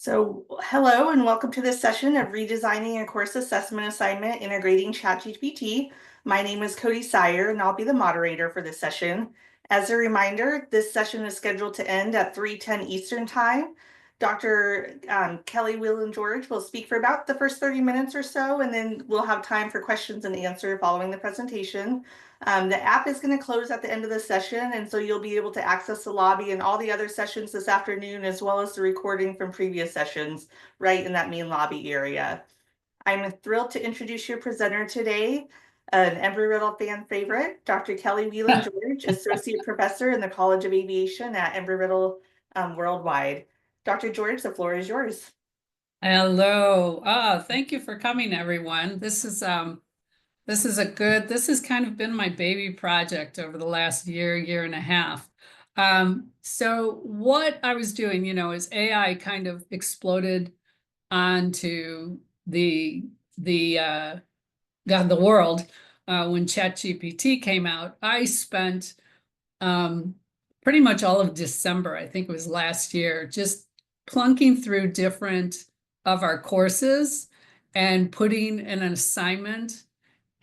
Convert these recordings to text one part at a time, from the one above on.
So, hello and welcome to this session of Redesigning a Course Assessment Assignment Integrating ChatGPT. My name is Cody Sire and I'll be the moderator for this session. As a reminder, this session is scheduled to end at 3:10 Eastern Time. Dr. Kelly Whealan George will speak for about the first 30 minutes or so, and then we'll have time for questions and answer following the presentation. The app is going to close at the end of the session, and so you'll be able to access the lobby and all the other sessions this afternoon, as well as the recording from previous sessions right in that main lobby area. I'm thrilled to introduce your presenter today, an Embry-Riddle fan favorite, Dr. Kelly Whealan George, Associate Professor in the College of Aviation at Embry-Riddle Worldwide. Dr. George, the floor is yours. Hello. Thank you for coming, everyone. This has kind of been my baby project over the last year and a half. So what I was doing, is AI kind of exploded onto the world when ChatGPT came out. I spent pretty much all of December, I think it was last year, just plunking through different of our courses and putting an assignment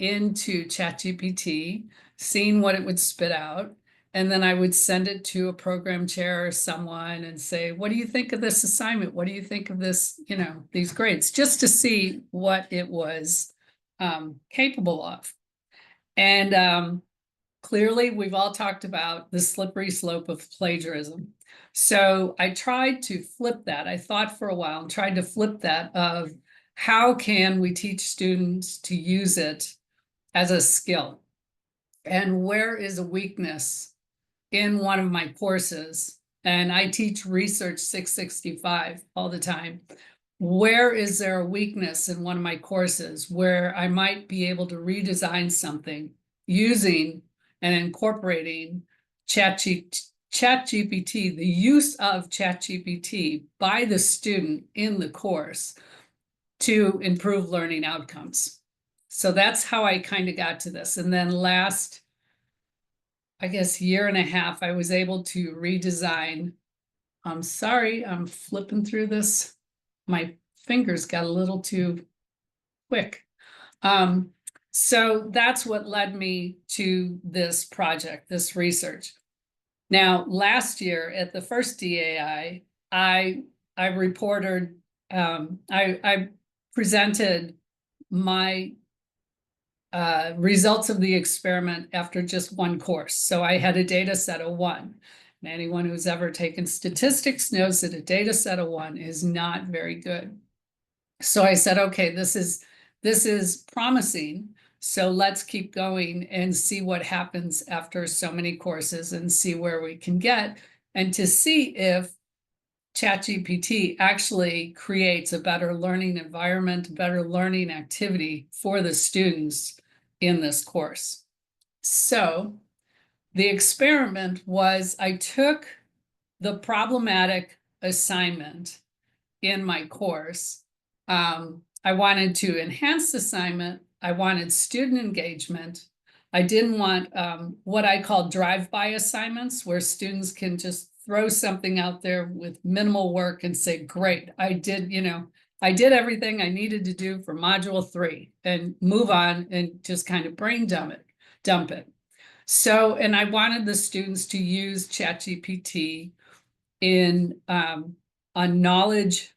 into ChatGPT, seeing what it would spit out. And then I would send it to a program chair or someone and say, what do you think of this assignment? What do you think of this, these grades, just to see what it was capable of. And clearly, we've all talked about the slippery slope of plagiarism. So I tried to flip that. I thought for a while and tried to flip that of how can we teach students to use it as a skill? And where is a weakness in one of my courses? And I teach Research 665 all the time. Where is there a weakness in one of my courses where I might be able to redesign something using and incorporating ChatGPT, the use of ChatGPT by the student in the course to improve learning outcomes? So that's how I kind of got to this. And then last, I guess, year and a half, I was able to redesign. I'm sorry, I'm flipping through this. My fingers got a little too quick. So that's what led me to this project, this research. Now, last year at the first DAI, I reported, I presented my results of the experiment after just one course. So I had a data set of one. And anyone who's ever taken statistics knows that a data set of one is not very good. So I said, okay, this is promising. So let's keep going and see what happens after so many courses and see where we can get, and to see if ChatGPT actually creates a better learning environment, better learning activity for the students in this course. So the experiment was I took the problematic assignment in my course. I wanted to enhance the assignment. I wanted student engagement. I didn't want what I call drive-by assignments, where students can just throw something out there with minimal work and say, great, I did everything I needed to do for module 3, and move on and just kind of brain dump it. So, and I wanted the students to use ChatGPT in a knowledge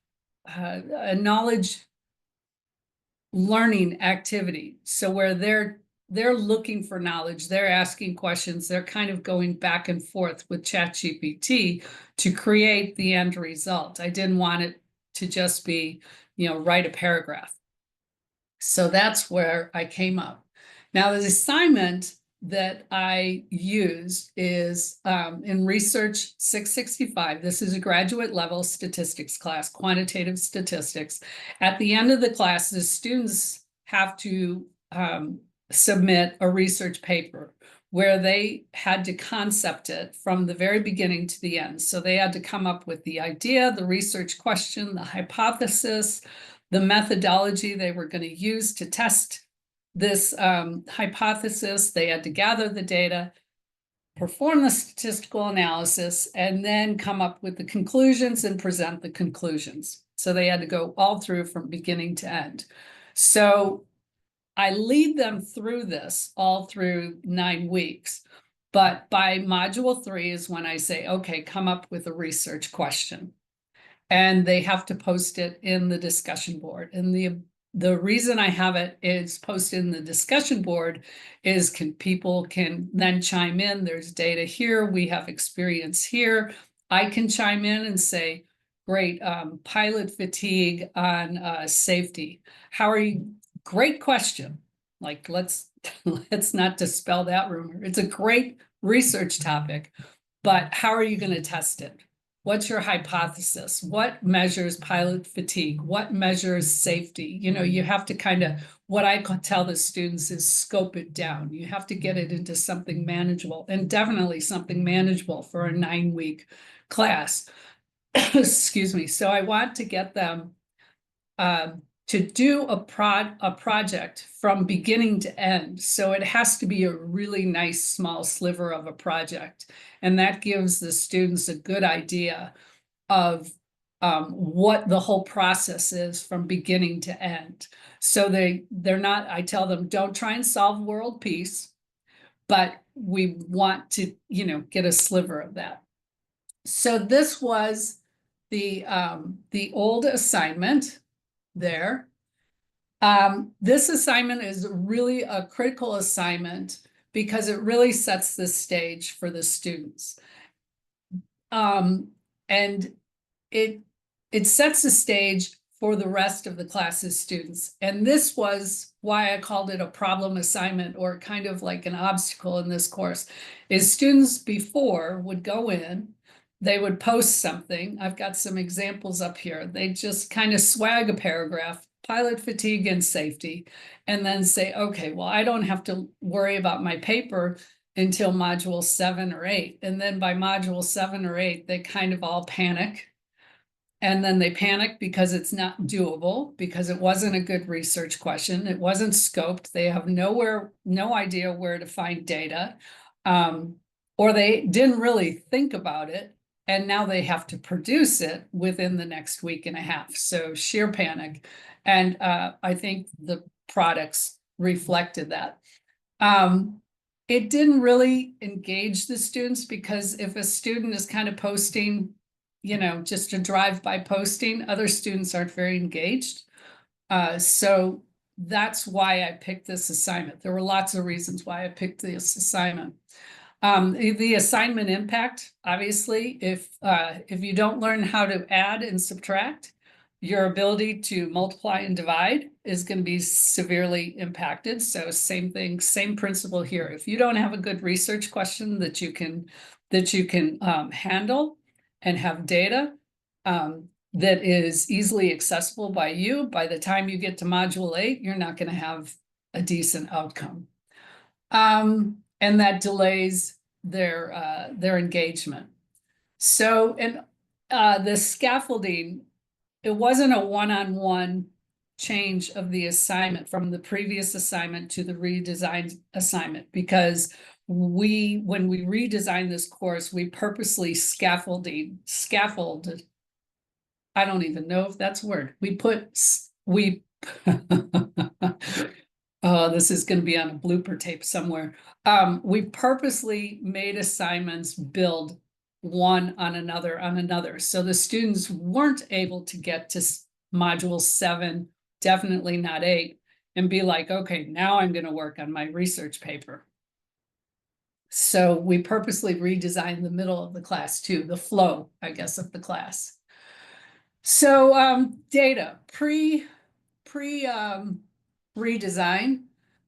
learning activity. So where they're looking for knowledge, they're asking questions, they're kind of going back and forth with ChatGPT to create the end result. I didn't want it to just be, write a paragraph. So that's where I came up. Now, the assignment that I used is in Research 665. This is a graduate level statistics class, quantitative statistics. At the end of the class, the students have to submit a research paper where they had to concept it from the very beginning to the end. So they had to come up with the idea, the research question, the hypothesis, the methodology they were going to use to test this hypothesis. They had to gather the data. perform the statistical analysis, and then come up with the conclusions and present the conclusions. So they had to go all through from beginning to end. So I lead them through this all through 9 weeks. But by module 3 is when I say, okay, come up with a research question. And they have to post it in the discussion board. And the reason I have it is posted in the discussion board is people can then chime in. There's data here. We have experience here. I can chime in and say, great, pilot fatigue on safety. How are you? Great question. Like, let's not dispel that rumor. It's a great research topic, but how are you going to test it? What's your hypothesis? What measures pilot fatigue? What measures safety? You know, you have to kind of, what I tell the students is scope it down. You have to get it into something manageable, and definitely something manageable for a 9-week class. Excuse me. So I want to get them to do a project from beginning to end. So it has to be a really nice small sliver of a project. And that gives the students a good idea of what the whole process is from beginning to end. So they're not, I tell them, don't try and solve world peace, but we want to, get a sliver of that. So this was the old assignment there. This assignment is really a critical assignment because it really sets the stage for the students. And it sets the stage for the rest of the class's students. And this was why I called it a problem assignment, or kind of like an obstacle in this course, is students before would go in, they would post something. I've got some examples up here. They just kind of swag a paragraph, pilot fatigue and safety, and then say, okay, well, I don't have to worry about my paper until module 7 or 8. And then by module 7 or 8, they kind of all panic. And then they panic because it's not doable, because it wasn't a good research question. It wasn't scoped. They have no idea where to find data, or they didn't really think about it. And now they have to produce it within the next week and a half. So sheer panic. And I think the products reflected that. It didn't really engage the students, because if a student is kind of posting, just a drive-by posting, other students aren't very engaged. So that's why I picked this assignment. There were lots of reasons why I picked this assignment. The assignment impact, obviously, if you don't learn how to add and subtract, your ability to multiply and divide is going to be severely impacted. So same thing, same principle here. If you don't have a good research question that you can handle and have data that is easily accessible by you, by the time you get to module 8, you're not going to have a decent outcome. And that delays their engagement. So, and the scaffolding, it wasn't a one-on-one change of the assignment from the previous assignment to the redesigned assignment, because when we redesigned this course, we purposely scaffolded, I don't even know if that's a word. Oh, this is going to be on a blooper tape somewhere. We purposely made assignments build one on another. So the students weren't able to get to module 7, definitely not 8, and be like, okay, now I'm going to work on my research paper. So we purposely redesigned the middle of the class too, the flow, I guess, of the class. So data, redesign,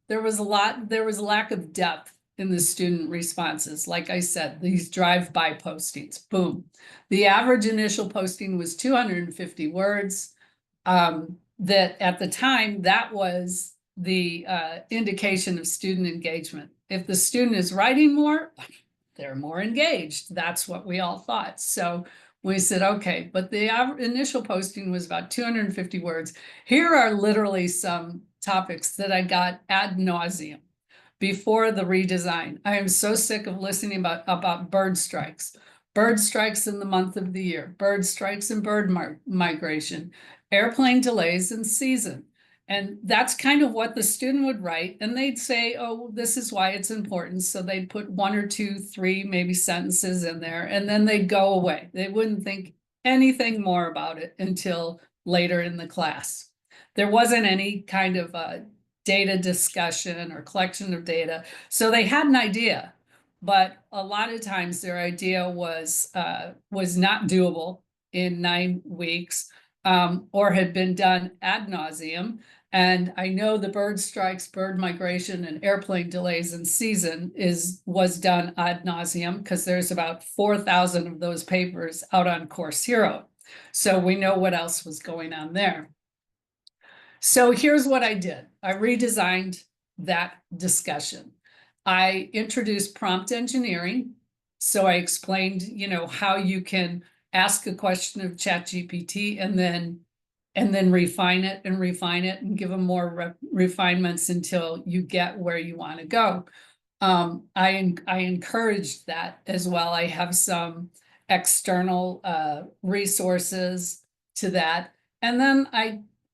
there was a lack of depth in the student responses. Like I said, these drive-by postings, boom. The average initial posting was 250 words. That at the time, that was the indication of student engagement. If the student is writing more, they're more engaged. That's what we all thought. So we said, okay, but the initial posting was about 250 words. Here are literally some topics that I got ad nauseum. before the redesign. I am so sick of listening about bird strikes. Bird strikes in the month of the year, bird strikes and bird migration, airplane delays in season. And that's kind of what the student would write. And they'd say, oh, this is why it's important. So they'd put 1 or 2, 3, maybe sentences in there, and then they'd go away. They wouldn't think anything more about it until later in the class. There wasn't any kind of data discussion or collection of data. So they had an idea, but a lot of times their idea was not doable in 9 weeks, or had been done ad nauseum. And I know the bird strikes, bird migration, and airplane delays in season was done ad nauseum, because there's about 4,000 of those papers out on Course Hero. So we know what else was going on there. So here's what I did. I redesigned that discussion. I introduced prompt engineering. So I explained, how you can ask a question of ChatGPT and then refine it and give them more refinements until you get where you want to go. I encouraged that as well. I have some external resources to that. And then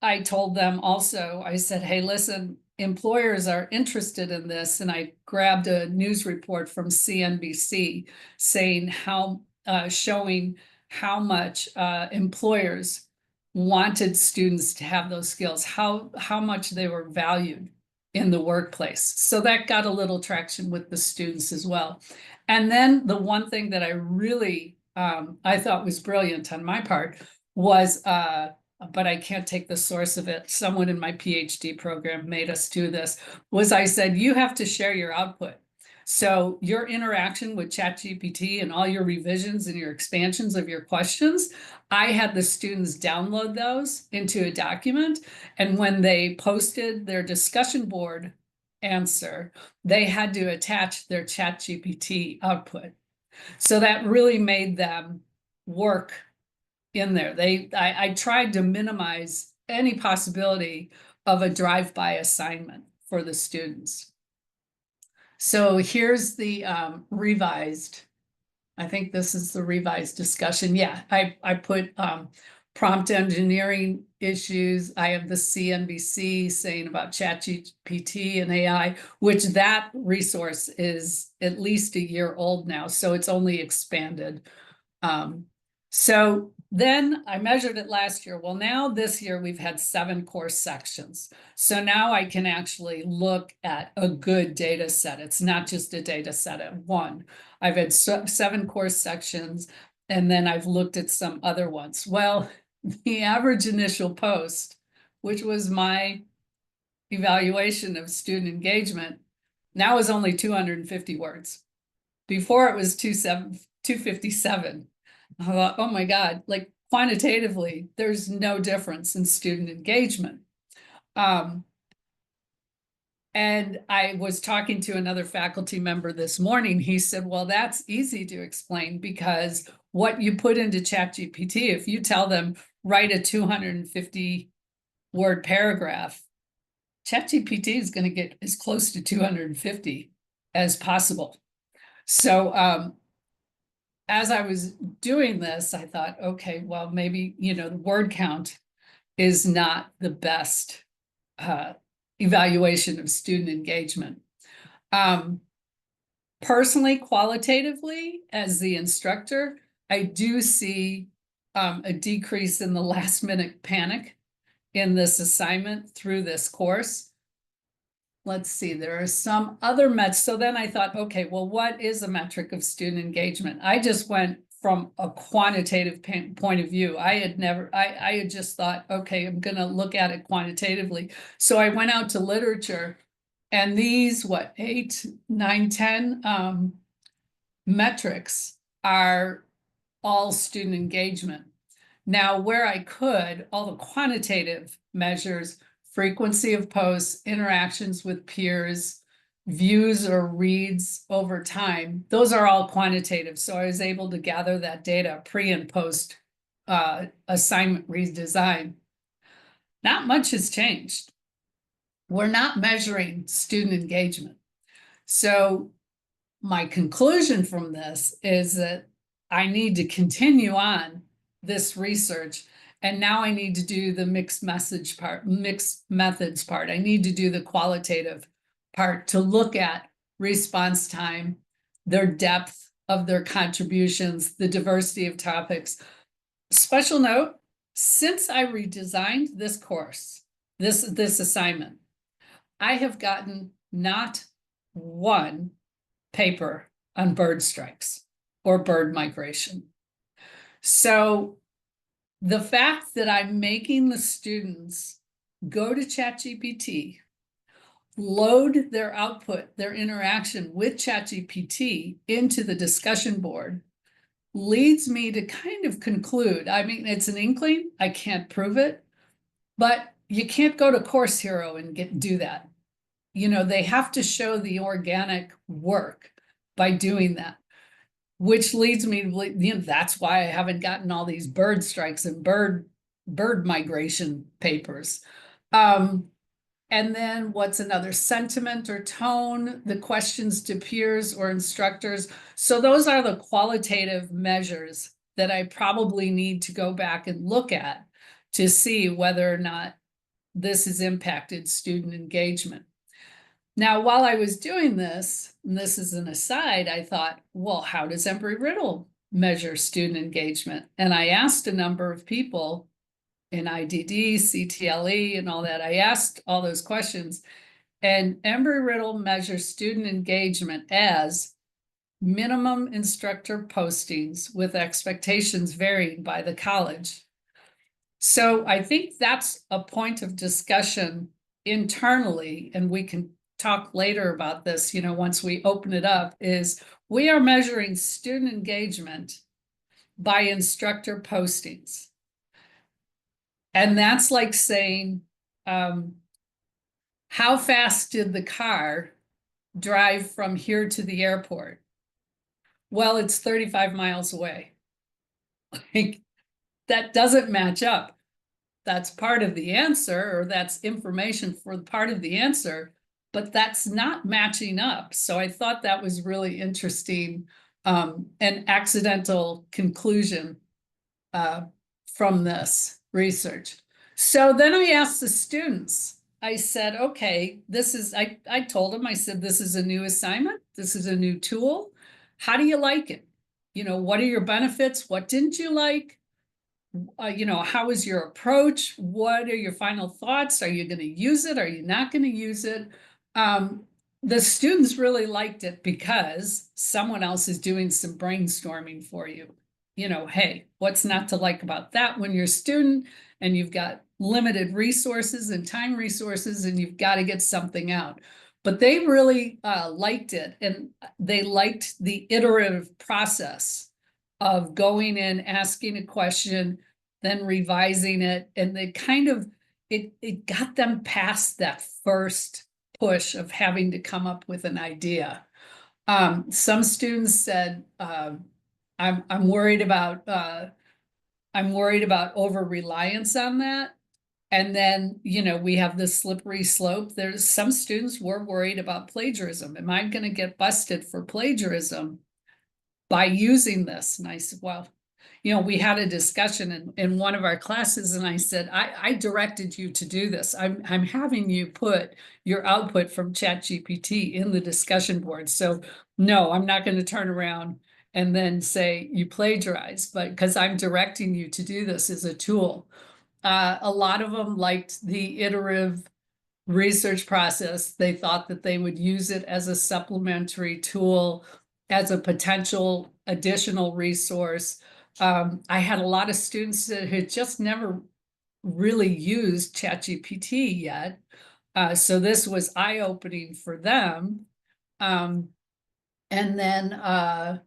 I told them also, I said, hey, listen, employers are interested in this. And I grabbed a news report from CNBC saying showing how much employers wanted students to have those skills, how much they were valued in the workplace. So that got a little traction with the students as well. And then the one thing that I really, I thought was brilliant on my part was, but I can't take the source of it, someone in my PhD program made us do this, was I said, you have to share your output. So your interaction with ChatGPT and all your revisions and your expansions of your questions, I had the students download those into a document. And when they posted their discussion board answer, they had to attach their ChatGPT output. So that really made them work in there. I tried to minimize any possibility of a drive-by assignment for the students. So here's the revised. I think this is the revised discussion. Yeah, I put prompt engineering issues. I have the CNBC saying about ChatGPT and AI, which that resource is at least a year old now, so it's only expanded. So then I measured it last year. Well, now this year we've had 7 course sections. So now I can actually look at a good data set. It's not just a data set of 1. I've had 7 course sections, and then I've looked at some other ones. Well, the average initial post, which was my evaluation of student engagement, now is only 250 words. Before it was 257. I thought, oh my God, like quantitatively, there's no difference in student engagement. And I was talking to another faculty member this morning. He said, well, that's easy to explain, because what you put into ChatGPT, if you tell them write a 250 word paragraph, ChatGPT is going to get as close to 250 as possible. So as I was doing this, I thought, okay, well, maybe, the word count is not the best evaluation of student engagement. Personally, qualitatively, as the instructor, I do see a decrease in the last minute panic in this assignment through this course. Let's see, there are some other metrics. So then I thought, okay, well, what is a metric of student engagement? I just went from a quantitative point of view. I had just thought, okay, I'm going to look at it quantitatively. So I went out to literature, and these, 8, 9, 10 metrics are all student engagement. Now, where I could, all the quantitative measures, frequency of posts, interactions with peers, views or reads over time, those are all quantitative. So I was able to gather that data pre and post assignment redesign. Not much has changed. We're not measuring student engagement. So my conclusion from this is that I need to continue on this research. And now I need to do the mixed methods part. I need to do the qualitative part to look at response time, their depth of their contributions, the diversity of topics. Special note, since I redesigned this course, this assignment, I have gotten not one paper on bird strikes or bird migration. So the fact that I'm making the students go to ChatGPT, load their output, their interaction with ChatGPT into the discussion board, leads me to kind of conclude, I mean, it's an inkling, I can't prove it, but you can't go to Course Hero and do that. You know, they have to show the organic work by doing that, which leads me to, you know, that's why I haven't gotten all these bird strikes and bird migration papers. And then what's another? Sentiment or tone, the questions to peers or instructors. So those are the qualitative measures that I probably need to go back and look at to see whether or not this has impacted student engagement. Now, while I was doing this, and this is an aside, I thought, well, how does Embry-Riddle measure student engagement? And I asked a number of people in IDD, CTLE, and all that. I asked all those questions, and Embry-Riddle measures student engagement as minimum instructor postings with expectations varying by the college. So I think that's a point of discussion internally, and we can talk later about this, you know, once we open it up, is we are measuring student engagement by instructor postings. And that's like saying, how fast did the car drive from here to the airport? Well, it's 35 miles away. Like, that doesn't match up. That's part of the answer, or that's information for part of the answer, but that's not matching up. So I thought that was really interesting, an accidental conclusion from this research. So then I asked the students, I said, okay, I told them, I said, this is a new assignment. This is a new tool. How do you like it? You know, what are your benefits? What didn't you like? You know, how was your approach? What are your final thoughts? Are you going to use it? Are you not going to use it? The students really liked it because someone else is doing some brainstorming for you. You know, hey, what's not to like about that when you're a student and you've got limited resources and time resources and you've got to get something out. But they really liked it, and they liked the iterative process of going in, asking a question, then revising it. And they kind of, it got them past that first push of having to come up with an idea. Some students said, I'm worried about over reliance on that. And then, you know, we have this slippery slope. There's some students were worried about plagiarism. Am I going to get busted for plagiarism by using this? And I said, well, you know, we had a discussion in one of our classes, and I said, I directed you to do this. I'm having you put your output from ChatGPT in the discussion board. So no, I'm not going to turn around and then say you plagiarize, but because I'm directing you to do this as a tool. A lot of them liked the iterative research process. They thought that they would use it as a supplementary tool, as a potential additional resource. I had a lot of students that had just never really used ChatGPT yet. So this was eye-opening for them. And then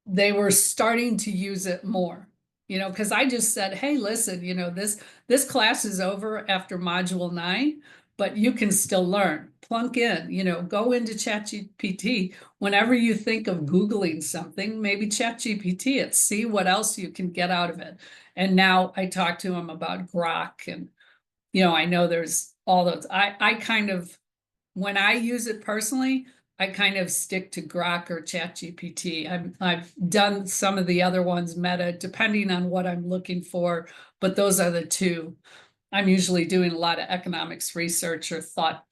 they were starting to use it more, you know, because I just said, hey, listen, you know, this class is over after module 9, but you can still learn. Plunk in, you know, go into ChatGPT. Whenever you think of Googling something, maybe ChatGPT it, see what else you can get out of it. And now I talk to them about Grok, and, you know, I know there's all those. I kind of, when I use it personally, I kind of stick to Grok or ChatGPT. I've done some of the other ones, Meta, depending on what I'm looking for, but those are the two. I'm usually doing a lot of economics research or thought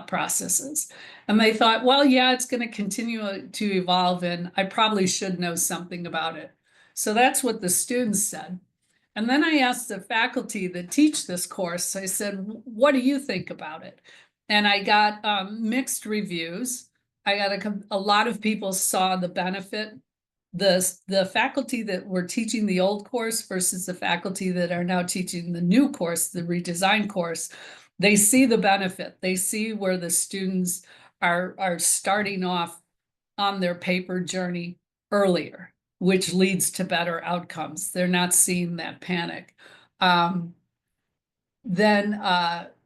processes. And they thought, well, yeah, it's going to continue to evolve and I probably should know something about it. So that's what the students said. And then I asked the faculty that teach this course, I said, what do you think about it? And I got mixed reviews. I got a lot of people saw the benefit. The faculty that were teaching the old course versus the faculty that are now teaching the new course, the redesign course, they see the benefit. They see where the students are starting off on their paper journey earlier, which leads to better outcomes. They're not seeing that panic. Then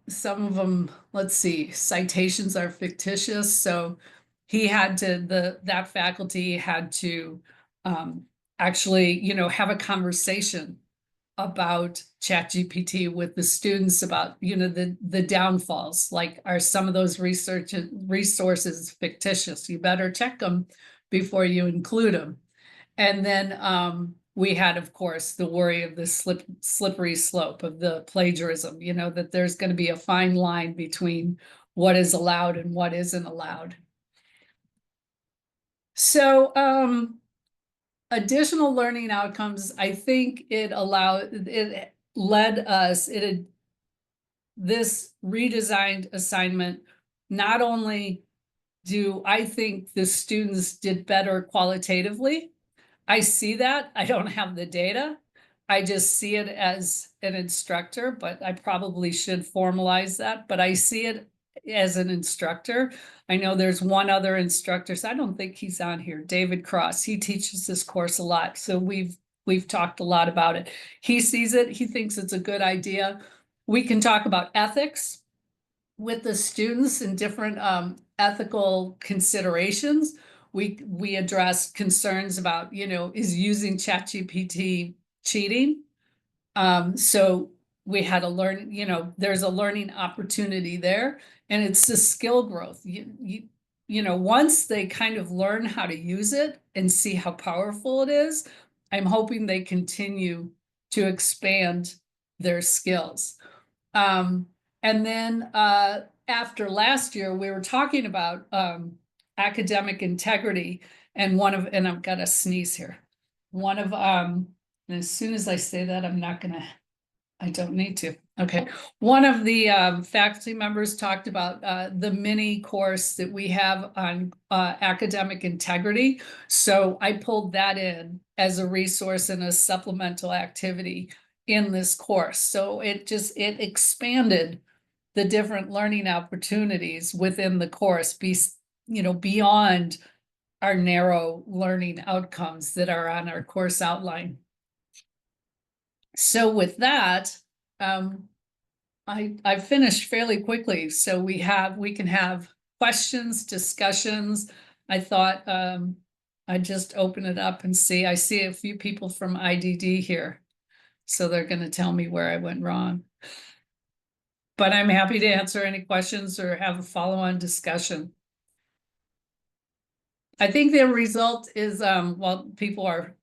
some of them, let's see, citations are fictitious. So he had to, that faculty had to actually, have a conversation about ChatGPT with the students about, the downfalls. Like, are some of those resources fictitious? You better check them before you include them. And then we had, of course, the worry of the slippery slope of the plagiarism, that there's going to be a fine line between what is allowed and what isn't allowed. So additional learning outcomes, I think it led us, this redesigned assignment, not only do I think the students did better qualitatively, I see that. I don't have the data. I just see it as an instructor, but I probably should formalize that. But I see it as an instructor. I know there's one other instructor, so I don't think he's on here, David Cross. He teaches this course a lot. So we've talked a lot about it. He sees it. He thinks it's a good idea. We can talk about ethics with the students and different ethical considerations. We address concerns about, is using ChatGPT cheating? So we had there's a learning opportunity there, and it's the skill growth. Once they kind of learn how to use it and see how powerful it is, I'm hoping they continue to expand their skills. And then after last year, we were talking about academic integrity, and and I've got a sneeze here. And as soon as I say that, I don't need to. Okay. One of the faculty members talked about the mini course that we have on academic integrity. So I pulled that in as a resource and a supplemental activity in this course. So it expanded the different learning opportunities within the course, beyond our narrow learning outcomes that are on our course outline. So with that, I finished fairly quickly. So we can have questions, discussions. I thought I'd just open it up and see. I see a few people from IDD here, so they're going to tell me where I went wrong. But I'm happy to answer any questions or have a follow-on discussion. I think the result is, while people are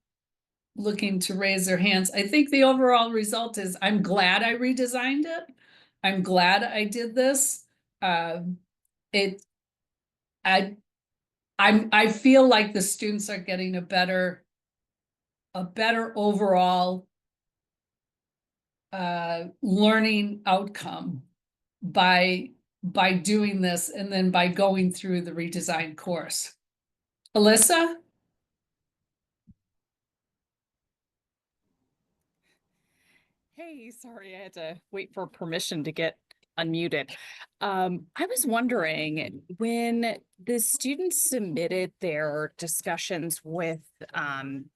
looking to raise their hands, I think the overall result is I'm glad I redesigned it. I'm glad I did this. I feel like the students are getting a better overall learning outcome by doing this, and then by going through the redesigned course. Alyssa? Hey, sorry, I had to wait for permission to get unmuted. I was wondering, when the students submitted their discussions with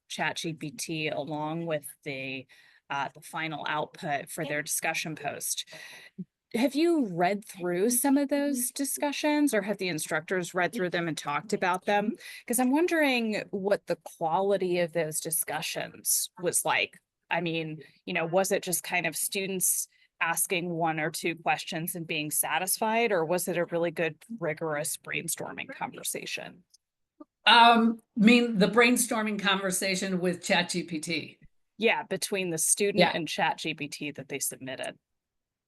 ChatGPT along with the final output for their discussion post, have you read through some of those discussions, or have the instructors read through them and talked about them? Because I'm wondering what the quality of those discussions was like. I mean, was it just kind of students asking one or two questions and being satisfied, or was it a really good, rigorous brainstorming conversation? I mean, the brainstorming conversation with ChatGPT. Yeah, between the student Yeah. and ChatGPT that they submitted.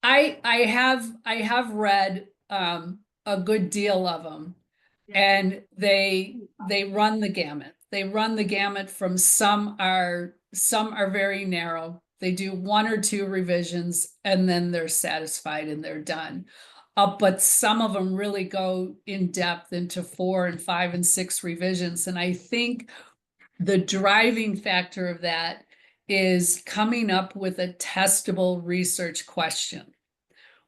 I have read a good deal of them, and they run the gamut. They run the gamut from some are very narrow. They do one or two revisions and then they're satisfied and they're done. But some of them really go in depth into 4 and 5 and 6 revisions. And I think the driving factor of that is coming up with a testable research question.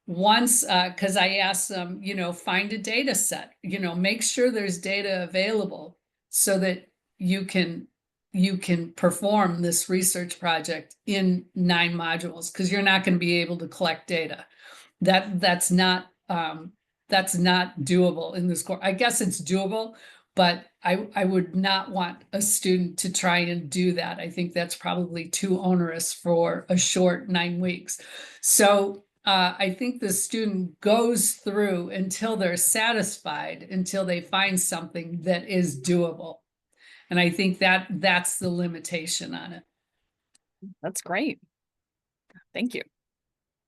Once, because I asked them, find a data set, make sure there's data available so that you can perform this research project in 9 modules, because you're not going to be able to collect data. That's not doable in this course. I guess it's doable, but I would not want a student to try and do that. I think that's probably too onerous for a short 9 weeks. So I think the student goes through until they're satisfied, until they find something that is doable. And I think that's the limitation on it. That's great. Thank you.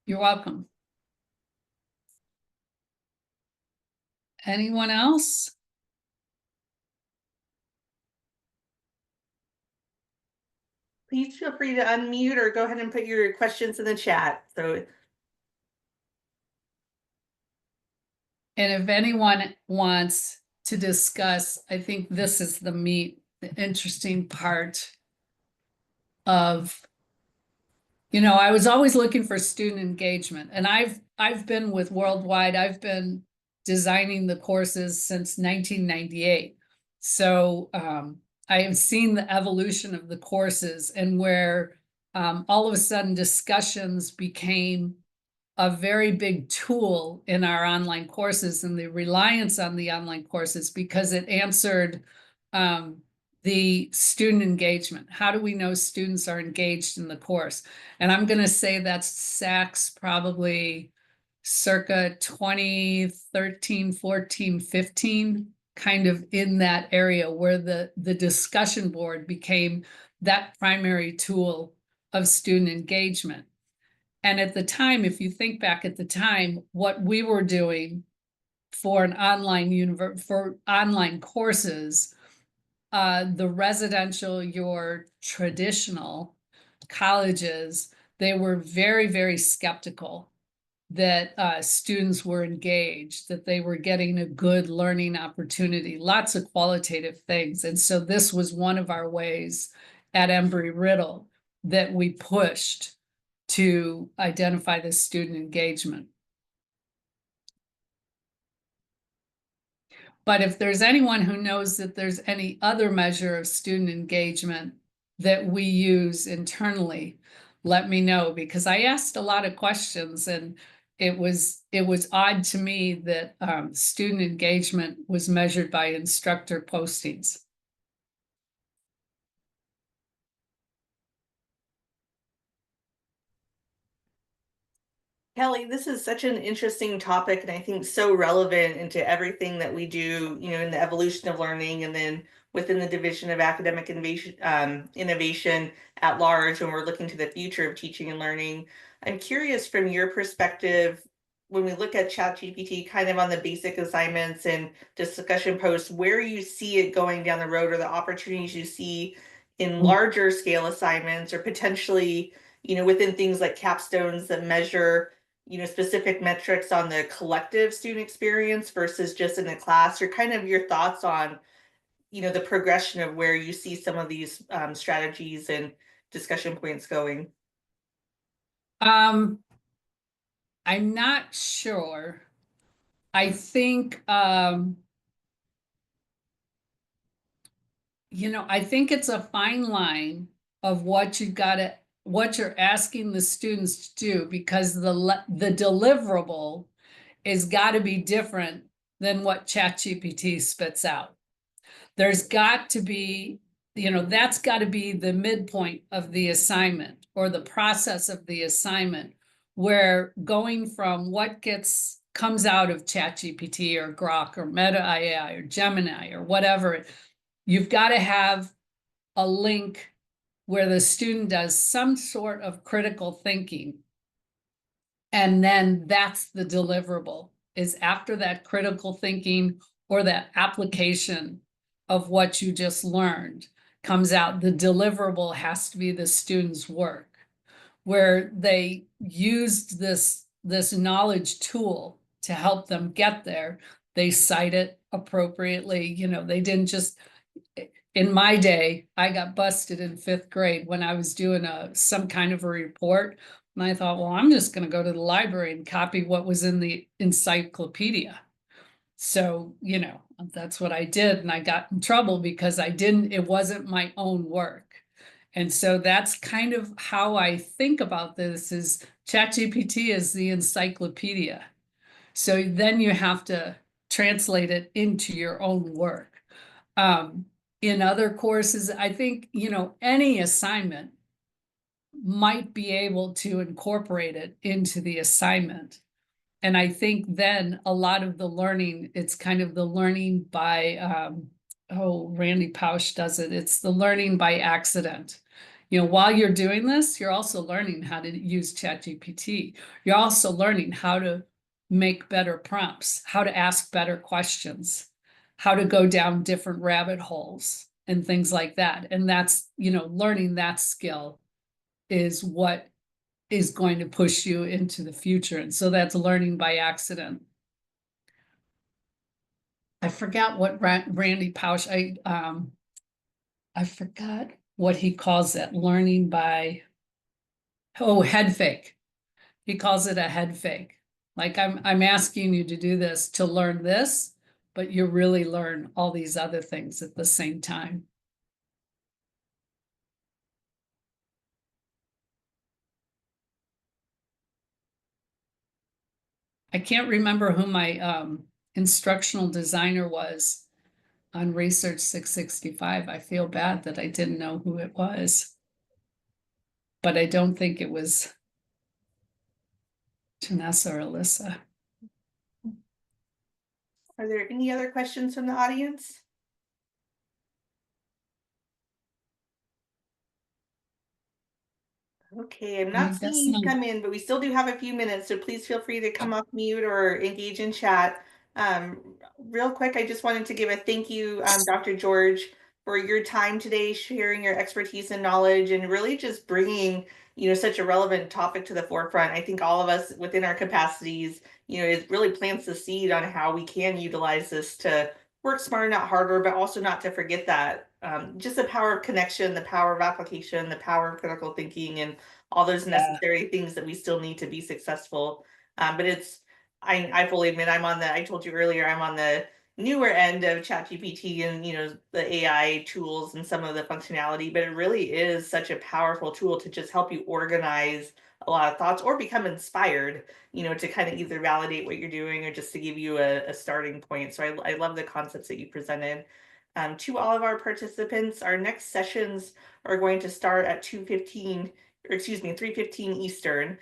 You're welcome. Anyone else? Please feel free to unmute or go ahead and put your questions in the chat. So, and if anyone wants to discuss, I think this is the meat, the interesting part of, I was always looking for student engagement, and I've been with Worldwide. I've been designing the courses since 1998. So I have seen the evolution of the courses, and where all of a sudden discussions became a very big tool in our online courses, and the reliance on the online courses, because it answered the student engagement. How do we know students are engaged in the course? And I'm going to say that's SACS probably circa 2013, 14, 15, kind of in that area where the discussion board became that primary tool of student engagement. And at the time, if you think back at the time, what we were doing for an for online courses, the residential, your traditional colleges, they were very, very skeptical that students were engaged, that they were getting a good learning opportunity, lots of qualitative things. And so this was one of our ways at Embry-Riddle that we pushed to identify the student engagement. But if there's anyone who knows that there's any other measure of student engagement that we use internally, let me know, because I asked a lot of questions, and it was odd to me that student engagement was measured by instructor postings. Kelly, this is such an interesting topic, and I think so relevant into everything that we do, in the evolution of learning, and then within the division of academic innovation at large, when we're looking to the future of teaching and learning. I'm curious from your perspective, when we look at ChatGPT kind of on the basic assignments and discussion posts, where you see it going down the road, or the opportunities you see in larger scale assignments, or potentially, within things like capstones that measure specific metrics on the collective student experience versus just in the class, or kind of your thoughts on, the progression of where you see some of these strategies and discussion points going. I'm not sure. I think, I think it's a fine line of what you're asking the students to do, because the deliverable is got to be different than what ChatGPT spits out. There's got to be, that's got to be the midpoint of the assignment, or the process of the assignment, where going from what comes out of ChatGPT or Grok or Meta AI or Gemini or whatever, you've got to have a link where the student does some sort of critical thinking. And then that's the deliverable, is after that critical thinking or that application of what you just learned comes out, the deliverable has to be the student's work, where they used this knowledge tool to help them get there. They cite it appropriately. You know, they didn't just, in my day, I got busted in 5th grade when I was doing some kind of a report. And I thought, well, I'm just going to go to the library and copy what was in the encyclopedia. So, you know, that's what I did. And I got in trouble because it wasn't my own work. And so that's kind of how I think about this, is ChatGPT is the encyclopedia. So then you have to translate it into your own work. In other courses, I think, you know, any assignment might be able to incorporate it into the assignment. And I think then a lot of the learning, it's kind of the learning by, Randy Pausch does it. It's the learning by accident. You know, while you're doing this, you're also learning how to use ChatGPT. You're also learning how to make better prompts, how to ask better questions, how to go down different rabbit holes and things like that. And that's, you know, learning that skill is what is going to push you into the future. And so that's learning by accident. I forgot what Randy Pausch, I forgot what he calls it, learning by, head fake. He calls it a head fake. Like I'm asking you to do this to learn this, but you really learn all these other things at the same time. I can't remember who my instructional designer was on Research 665. I feel bad that I didn't know who it was, but I don't think it was Janessa or Alyssa. Are there any other questions from the audience? Okay, I'm not seeing you come in, but we still do have a few minutes, so please feel free to come off mute or engage in chat. Real quick, I just wanted to give a thank you, Dr. George, for your time today, sharing your expertise and knowledge, and really just bringing, you know, such a relevant topic to the forefront. I think all of us within our capacities, you know, it really plants the seed on how we can utilize this to work smarter, not harder, but also not to forget that just the power of connection, the power of application, the power of critical thinking, and all those necessary things that we still need to be successful. But I fully admit I told you earlier, I'm on the newer end of ChatGPT and, you know, the AI tools and some of the functionality, but it really is such a powerful tool to just help you organize a lot of thoughts or become inspired, you know, to kind of either validate what you're doing or just to give you a starting point. So I love the concepts that you presented. To all of our participants, our next sessions are going to start at 2:15, or excuse me, 3:15 Eastern.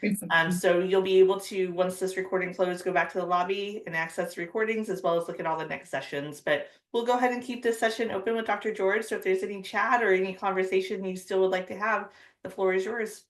So you'll be able to, once this recording closes, go back to the lobby and access the recordings as well as look at all the next sessions. But we'll go ahead and keep this session open with Dr. George. So if there's any chat or any conversation you still would like to have, the floor is yours.